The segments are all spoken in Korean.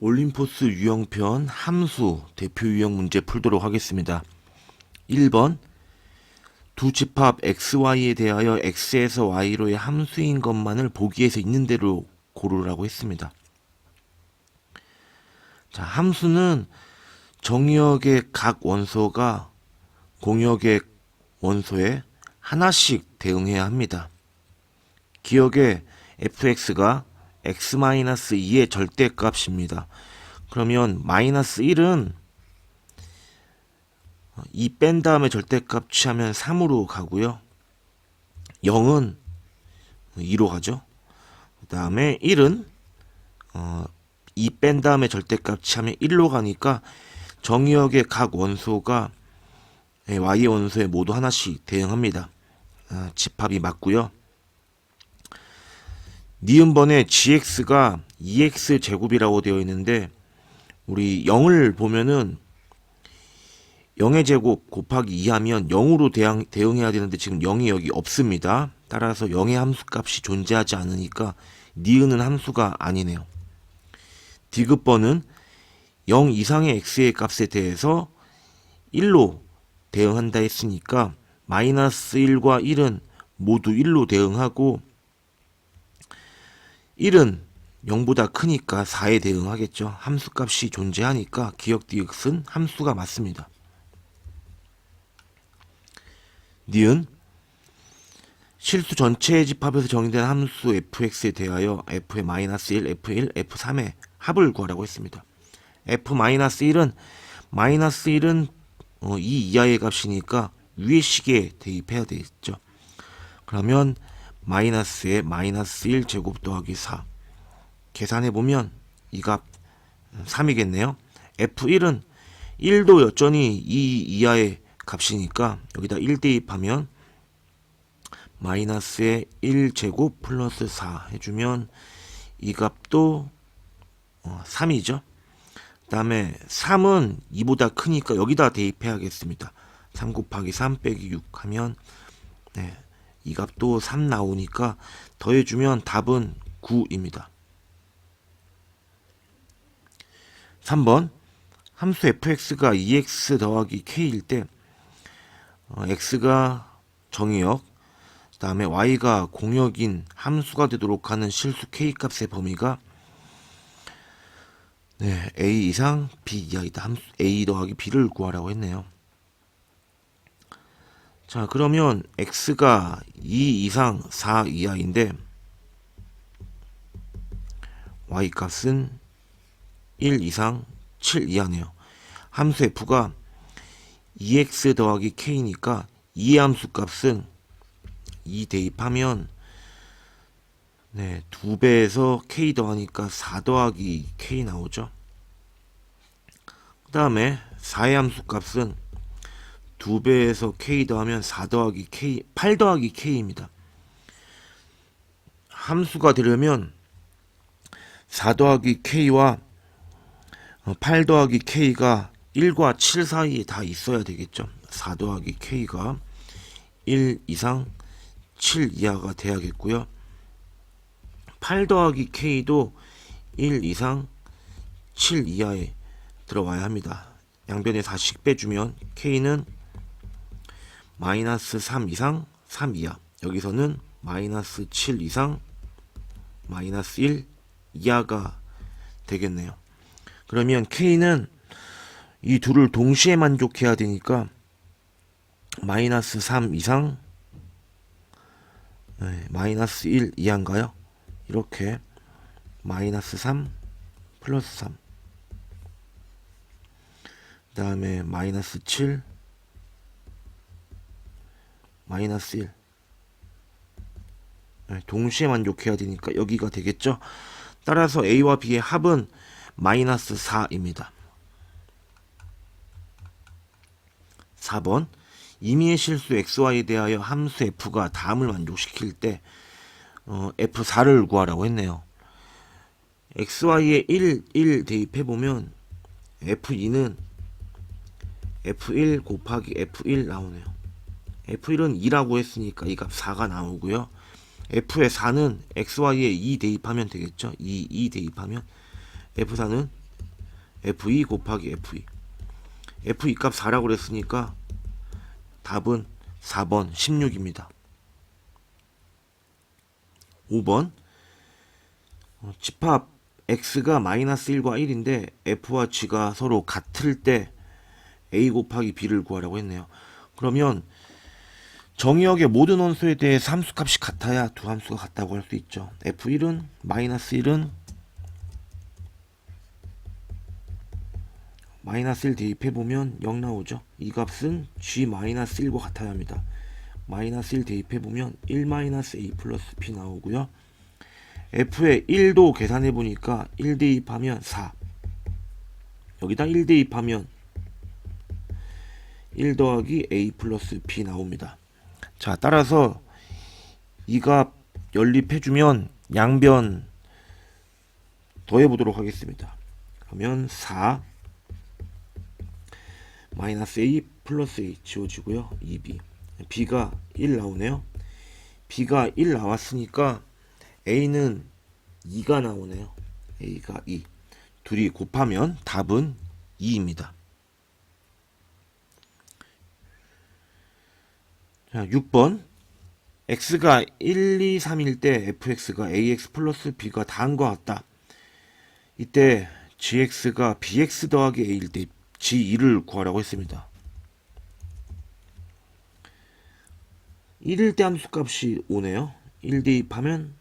올림포스 유형편 함수 대표 유형 문제 풀도록 하겠습니다. 1번 두 집합 xy에 대하여 x에서 y로의 함수인 것만을 보기에서 있는 대로 고르라고 했습니다. 자, 함수는 정의역의 각 원소가 공역의 원소에 하나씩 대응해야 합니다. 기억에 fx가 x-2의 절대값입니다. 그러면 마이너스 1은 2 뺀 다음에 절대값 취하면 3으로 가고요. 0은 2로 가죠. 그 다음에 1은 2 뺀 다음에 절대값 취하면 1로 가니까 정의역의 각 원소가 y의 원소에 모두 하나씩 대응합니다. 집합이 맞고요. 니은번에 gx가 2x 제곱이라고 되어 있는데 우리 0을 보면은 0의 제곱 곱하기 2 하면 0으로 대응해야 되는데 지금 0이 여기 없습니다. 따라서 0의 함수값이 존재하지 않으니까 니은은 함수가 아니네요. 디귿번은 0 이상의 x의 값에 대해서 1로 대응한다 했으니까 마이너스 1과 1은 모두 1로 대응하고 1은 0보다 크니까 4에 대응하겠죠. 함수값이 존재하니까 기억 디귿은 함수가 맞습니다. 니은 실수 전체의 집합에서 정의된 함수 fx에 대하여 f의 마이너스 1, f1, f3의 합을 구하라고 했습니다. f-1은 마이너스 1은 2 이하의 값이니까 위의 식에 대입해야 되겠죠. 그러면 마이너스에 마이너스 1 제곱 더하기 4 계산해보면 이 값 3이겠네요. f1은 1도 여전히 2 이하의 값이니까 여기다 1 대입하면 마이너스에 1 제곱 플러스 4 해주면 이 값도 3이죠. 그 다음에 3은 2보다 크니까 여기다 대입해야겠습니다. 3 곱하기 3 빼기 6 하면 이 값도 3 나오니까 더해주면 답은 9입니다. 3번 함수 fx가 2x 더하기 k일 때 x가 정의역 그 다음에 y가 공역인 함수가 되도록 하는 실수 k값의 범위가 a 이상 b 이하이다. 함수 a 더하기 b를 구하라고 했네요. 자, 그러면 x가 2 이상 4 이하인데 y 값은 1 이상 7 이하네요. 함수 f가 2x 더하기 k니까 2의 함수 값은 2 대입하면 2배에서 k 더하니까 4 더하기 k 나오죠. 그 다음에 4의 함수 값은 2배에서 k 더하면 4 더하기 k, 8 더하기 k입니다. 함수가 되려면 4 더하기 k와 8 더하기 k가 1과 7 사이에 다 있어야 되겠죠. 4 더하기 k가 1 이상 7 이하가 돼야겠고요. 8 더하기 k도 1 이상 7 이하에 들어와야 합니다. 양변에 4씩 빼주면 k는 마이너스 3 이상 3 이하, 여기서는 마이너스 7 이상 마이너스 1 이하가 되겠네요. 그러면 k는 이 둘을 동시에 만족해야 되니까 마이너스 3 이상 마이너스 1 이하인가요? 이렇게 마이너스 3 플러스 3 그 다음에 마이너스 7 마이너스 1 동시에 만족해야 되니까 여기가 되겠죠. 따라서 a와 b의 합은 마이너스 4입니다. 4번 임의의 실수 xy에 대하여 함수 f가 다음을 만족시킬 때 f4를 구하라고 했네요. xy에 1 대입해보면 f2는 f1 곱하기 f1 나오네요. f1은 2라고 했으니까 이 값 4가 나오고요. f의 4는 xy에 2 대입하면 되겠죠. 2 대입하면 f4는 F2 곱하기 F2. F2 값 4라고 그랬으니까 답은 4번 16입니다. 5번 집합 x가 마이너스 1과 1인데 f와 g가 서로 같을 때 a 곱하기 b를 구하라고 했네요. 그러면 정의역의 모든 원소에 대해 함수값이 같아야 두 함수가 같다고 할 수 있죠. f1은 마이너스 1은 마이너스 1 대입해보면 0 나오죠. 이 값은 g 마이너스 1과 같아야 합니다. 마이너스 1 대입해보면 1 마이너스 a 플러스 b 나오고요. f의 1도 계산해보니까 1 대입하면 4. 여기다 1 대입하면 1 더하기 a 플러스 b 나옵니다. 자, 따라서 이 값 연립해주면 양변 더해보도록 하겠습니다. 그러면 4 마이너스 a 플러스 a 지워지고요. 2b b가 1 나오네요. b가 1 나왔으니까 a는 2가 나오네요. a가 2. 둘이 곱하면 답은 2입니다. 자, 6번 x가 1, 2, 3일 때 fx가 ax 플러스 b가 다음과 같다. 이때 gx가 bx 더하기 a일 때 g2를 구하라고 했습니다. 1일 때 함수값이 5네요. 1 대입하면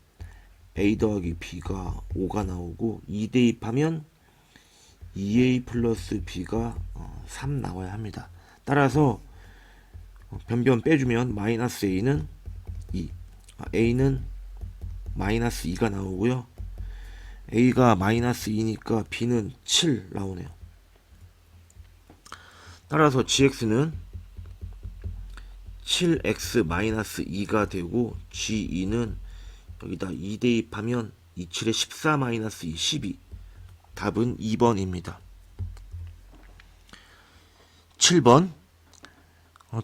a 더하기 b가 5가 나오고 2 대입하면 2a 플러스 b가 3 나와야 합니다. 따라서 변변 빼주면 마이너스 a는 2, a는 마이너스 2가 나오고요. a가 마이너스 2니까 b는 7 나오네요. 따라서 gx는 7x 마이너스 2가 되고 g2는 여기다 2 대입하면 27에 14 마이너스 2, 12. 답은 2번입니다. 7번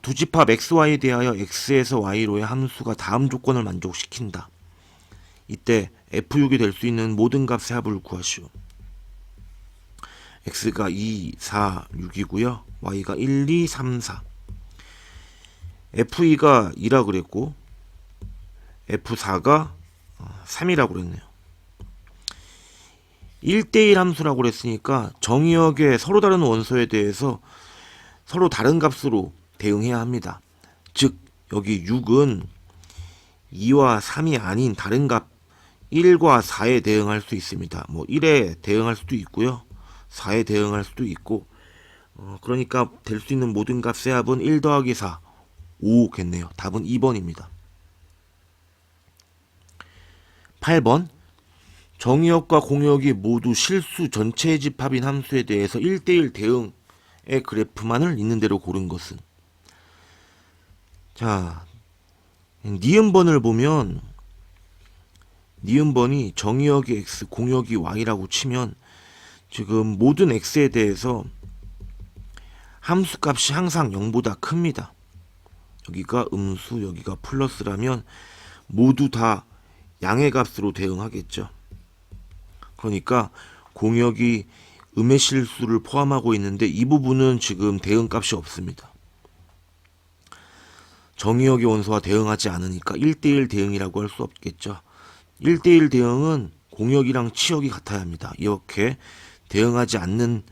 두 집합 xy에 대하여 x에서 y로의 함수가 다음 조건을 만족시킨다. 이때 f6이 될 수 있는 모든 값의 합을 구하시오. x가 2, 4, 6이고요. y가 1, 2, 3, 4. f2가 2라 그랬고 f4가 3이라고 그랬네요. 1대1 함수라고 그랬으니까 정의역의 서로 다른 원소에 대해서 서로 다른 값으로 대응해야 합니다. 즉 여기 6은 2와 3이 아닌 다른 값 1과 4에 대응할 수 있습니다. 뭐 1에 대응할 수도 있고요. 4에 대응할 수도 있고 그러니까 될 수 있는 모든 값의 합은 1 더하기 4 5겠네요. 답은 2번입니다. 8번 정의역과 공역이 모두 실수 전체의 집합인 함수에 대해서 1대1 대응의 그래프만을 있는 대로 고른 것은. 자, 니은번을 보면 니은번이 정의역이 x, 공역이 y라고 치면 지금 모든 x에 대해서 함수값이 항상 0보다 큽니다. 여기가 음수, 여기가 플러스라면 모두 다 양의 값으로 대응하겠죠. 그러니까 공역이 음의 실수를 포함하고 있는데 이 부분은 지금 대응값이 없습니다. 정의역의 원소와 대응하지 않으니까 1대1 대응이라고 할 수 없겠죠. 1대1 대응은 공역이랑 치역이 같아야 합니다. 이렇게 대응하지 않는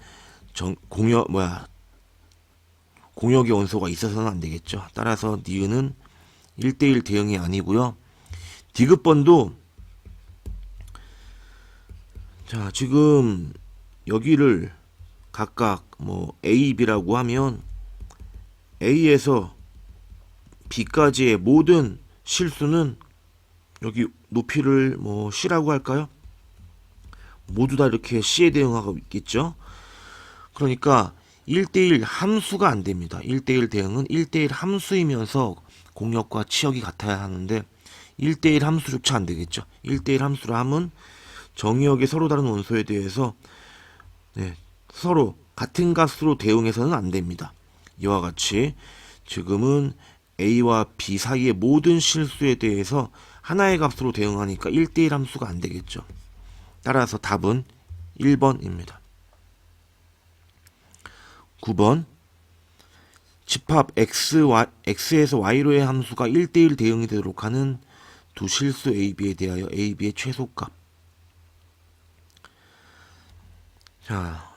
공역의 원소가 있어서는 안 되겠죠. 따라서 니은은 1대1 대응이 아니고요. 디귿번도 자, 지금 여기를 각각 뭐 A, B라고 하면 A에서 B까지의 모든 실수는 여기 높이를 뭐 C라고 할까요? 모두 다 이렇게 C에 대응하고 있겠죠. 그러니까 1대1 함수가 안 됩니다. 1대1 대응은 1대1 함수이면서 공역과 치역이 같아야 하는데 1대1 함수조차 안 되겠죠. 1대1 함수라 함은 정의역의 서로 다른 원소에 대해서 서로 같은 값으로 대응해서는 안 됩니다. 이와 같이 지금은 A와 B 사이의 모든 실수에 대해서 하나의 값으로 대응하니까 1대1 함수가 안 되겠죠. 따라서 답은 1번입니다. 9번 집합 x에서 y로의 함수가 1대1 대응이 되도록 하는 두 실수 a, b에 대하여 a, b의 최소값. 자,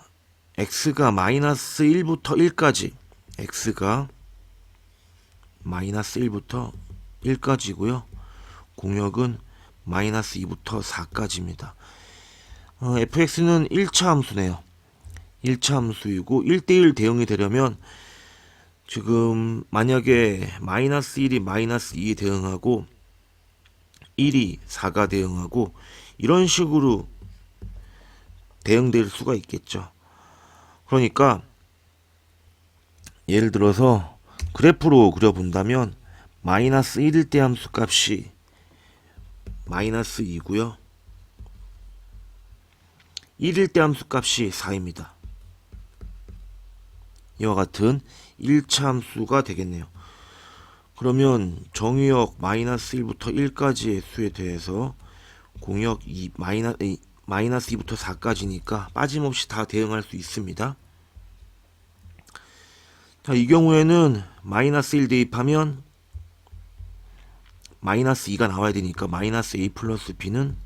x가 마이너스 1부터 1까지, x가 마이너스 1부터 1까지고요. 공역은 마이너스 2부터 4까지입니다. fx는 1차 함수네요. 1차 함수이고 1대1 대응이 되려면 지금 만약에 마이너스 1이 마이너스 2에 대응하고 1이 4가 대응하고 이런 식으로 대응될 수가 있겠죠. 그러니까 예를 들어서 그래프로 그려본다면 마이너스 1일 때 함수 값이 마이너스 2고요. 1일 때 함수 값이 4입니다. 이와 같은 1차 함수가 되겠네요. 그러면 정의역 마이너스 1부터 1까지의 수에 대해서 공역 마이너스 2부터 4까지니까 빠짐없이 다 대응할 수 있습니다. 자, 이 경우에는 마이너스 1 대입하면 마이너스 2가 나와야 되니까 마이너스 a 플러스 b는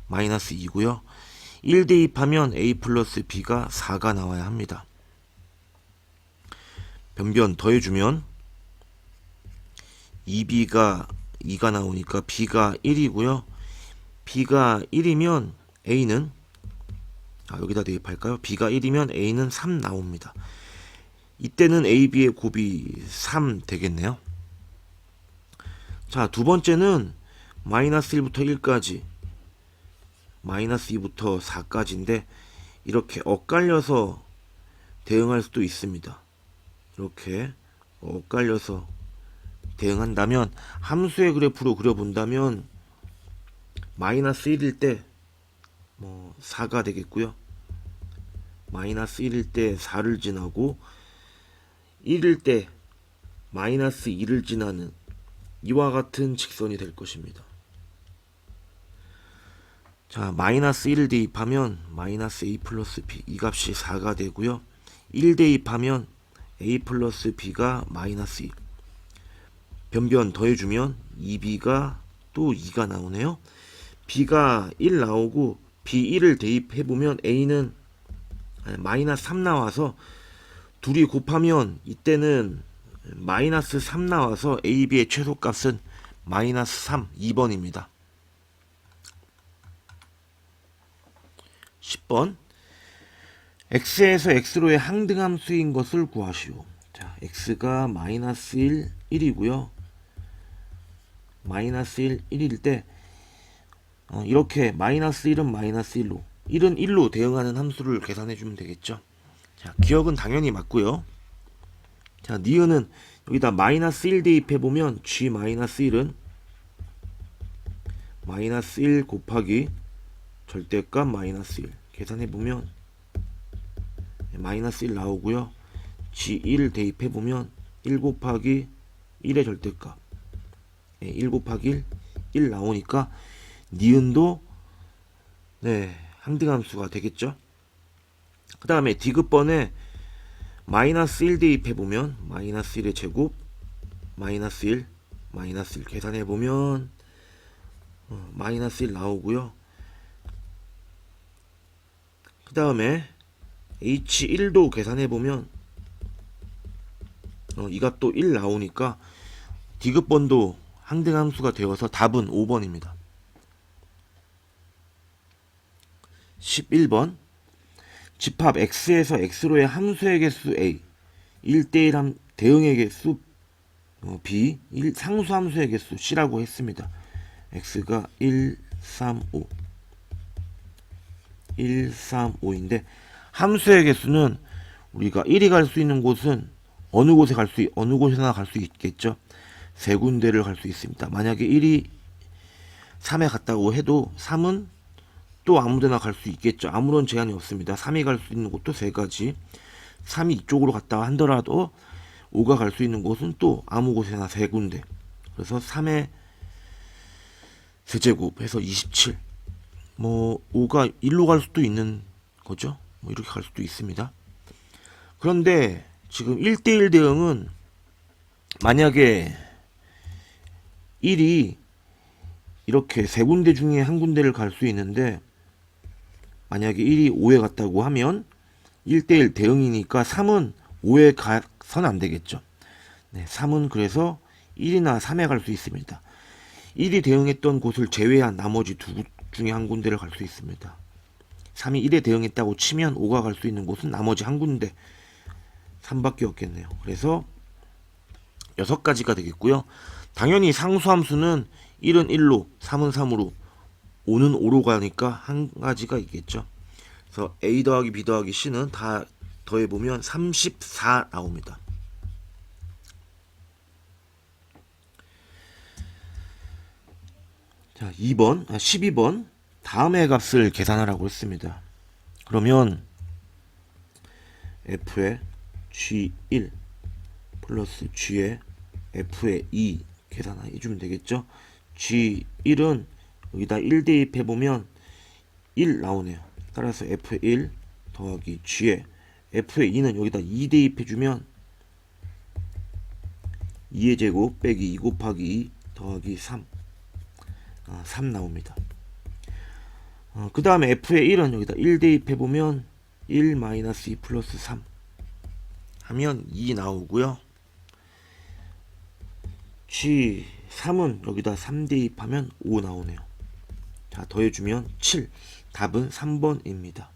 마이너스 2고요. 1 대입하면 a 플러스 b가 4가 나와야 합니다. 변변 더해주면 2b가 2가 나오니까 b가 1이고요. b가 1이면 a는 여기다 대입할까요? b가 1이면 a는 3 나옵니다. 이때는 a, b의 곱이 3 되겠네요. 자, 두 번째는 마이너스 1부터 1까지 마이너스 2부터 4까지인데 이렇게 엇갈려서 대응할 수도 있습니다. 이렇게 엇갈려서 대응한다면 함수의 그래프로 그려본다면 마이너스 1일 때 4가 되겠고요. 마이너스 1일 때 4를 지나고 1일 때 마이너스 2를 지나는 이와 같은 직선이 될 것입니다. 자, 마이너스 1을 대입하면 마이너스 a 플러스 b 이 값이 4가 되고요. 1 대입하면 a 플러스 b가 마이너스 1. 변변 더해주면 2b가 또 2가 나오네요. b가 1 나오고 b1을 대입해보면 a는 마이너스 3 나와서 둘이 곱하면 이때는 마이너스 3 나와서 a, b의 최소값은 마이너스 3, 2번입니다. 10번 x에서 x로의 항등함수인 것을 구하시오. 자, x가 마이너스 1, 1이고요. 마이너스 1, 1일 때 이렇게 마이너스 1은 마이너스 1로 1은 1로 대응하는 함수를 계산해 주면 되겠죠. 자, 기억은 당연히 맞고요. 자, 니은은 여기다 마이너스 1 대입해 보면 g 마이너스 1은 마이너스 1 곱하기 절대값 마이너스 1 계산해 보면 마이너스 1 나오고요. g1 대입해 보면 1 곱하기 1의 절대값 1 곱하기 1 나오니까 니은도 항등함수가 되겠죠. 그 다음에 디귿번에 마이너스 1 대입해보면 마이너스 1의 제곱 마이너스 1 마이너스 1 계산해보면 마이너스 1 나오고요. 그 다음에 h1도 계산해보면 이 값도 1 나오니까 디귿번도 항등함수가 되어서 답은 5번입니다. 11번 집합 x에서 x로의 함수의 개수 a 1대1 대응의 개수 b 상수 함수의 개수 c라고 했습니다. x가 1, 3, 5 1, 3, 5인데 함수의 개수는 우리가 1이 갈 수 있는 곳은 어느 곳에나 갈 수 있겠죠. 세 군데를 갈 수 있습니다. 만약에 1이 3에 갔다고 해도 3은 또 아무데나 갈 수 있겠죠. 아무런 제한이 없습니다. 3이 갈 수 있는 곳도 세 가지. 3이 이쪽으로 갔다 한더라도 5가 갈 수 있는 곳은 또 아무 곳에나 세 군데. 그래서 3의 세제곱 해서 27. 5가 1로 갈 수도 있는 거죠. 이렇게 갈 수도 있습니다. 그런데 지금 1대1 대응은 만약에 1이 이렇게 세 군데 중에 한 군데를 갈 수 있는데 만약에 1이 5에 갔다고 하면 1대1 대응이니까 3은 5에 가선 안 되겠죠. 네, 3은 그래서 1이나 3에 갈 수 있습니다. 1이 대응했던 곳을 제외한 나머지 두 곳 중에 한 군데를 갈 수 있습니다. 3이 1에 대응했다고 치면 5가 갈 수 있는 곳은 나머지 한 군데 3밖에 없겠네요. 그래서 6가지가 되겠고요. 당연히 상수함수는 1은 1로 3은 3으로 5는 5로 가니까 한 가지가 있겠죠. 그래서 A 더하기 B 더하기 C는 다 더해보면 34 나옵니다. 자, 12번 다음의 값을 계산하라고 했습니다. 그러면 F의 G1 플러스 G의 F의 2 계산해주면 되겠죠. G1은 여기다 1 대입해보면 1 나오네요. 따라서 F의 1 더하기 G의 F의 2는 여기다 2 대입해주면 2의 제곱 빼기 2 곱하기 2 더하기 3 3 나옵니다. 그 다음에 F의 1은 여기다 1 대입해보면 1 마이너스 2 플러스 3 하면 2 나오고요. G3은 여기다 3 대입하면 5 나오네요. 자, 더해주면 7. 답은 3번입니다.